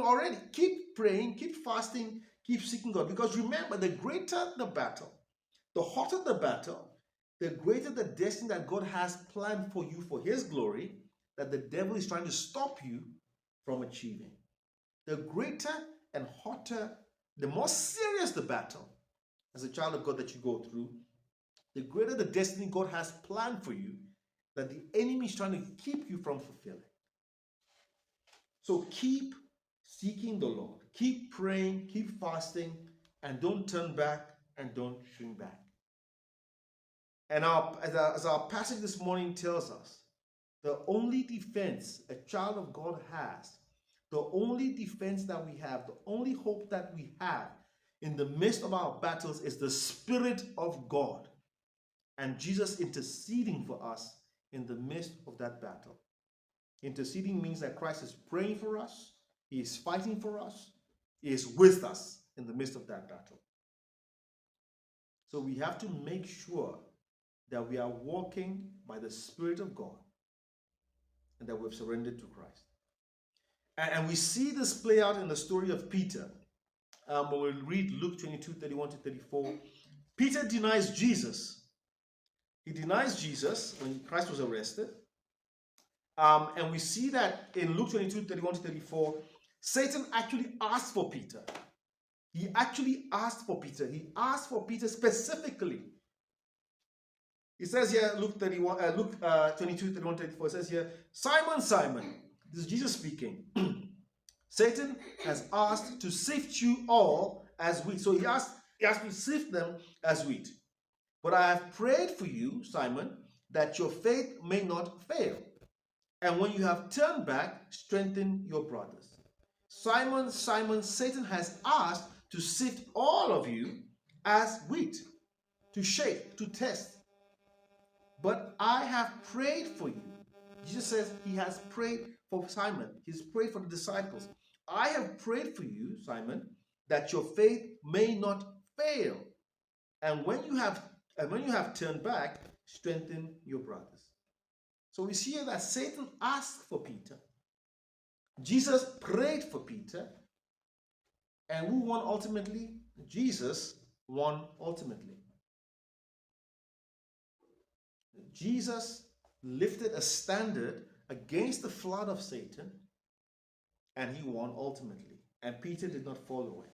already. Keep praying, keep fasting, keep seeking God. Because remember, the greater the battle, the hotter the battle, the greater the destiny that God has planned for you for His glory, that the devil is trying to stop you from achieving. The greater and hotter, the more serious the battle as a child of God that you go through, the greater the destiny God has planned for you that the enemy is trying to keep you from fulfilling. So keep seeking the Lord. Keep praying, keep fasting, and don't turn back and don't shrink back. And as our passage this morning tells us, the only defense a child of God has, the only defense that we have, the only hope that we have in the midst of our battles is the Spirit of God and Jesus interceding for us in the midst of that battle. Interceding means that Christ is praying for us, He is fighting for us, He is with us in the midst of that battle. So we have to make sure that we are walking by the Spirit of God and that we've surrendered to Christ. And we see this play out in the story of Peter. When we read Luke 22:31-34, Peter denies Jesus. He denies Jesus when Christ was arrested. And we see that in Luke 22:31-34, Satan actually asked for Peter. He actually asked for Peter. He asked for Peter specifically. It says here, Luke 22:31-34, it says here, Simon, Simon, this is Jesus speaking. Satan has asked to sift you all as wheat. So he asked to sift them as wheat. But I have prayed for you, Simon, that your faith may not fail. And when you have turned back, strengthen your brothers. Simon, Simon, Satan has asked to sift all of you as wheat, to shake, to test. But I have prayed for you. Jesus says he has prayed for Simon. He's prayed for the disciples. I have prayed for you, Simon, that your faith may not fail. And when you have turned back, strengthen your brothers. So we see here that Satan asked for Peter. Jesus prayed for Peter. And who won ultimately? Jesus won ultimately. Jesus lifted a standard against the flood of Satan, and he won ultimately. And Peter did not fall away.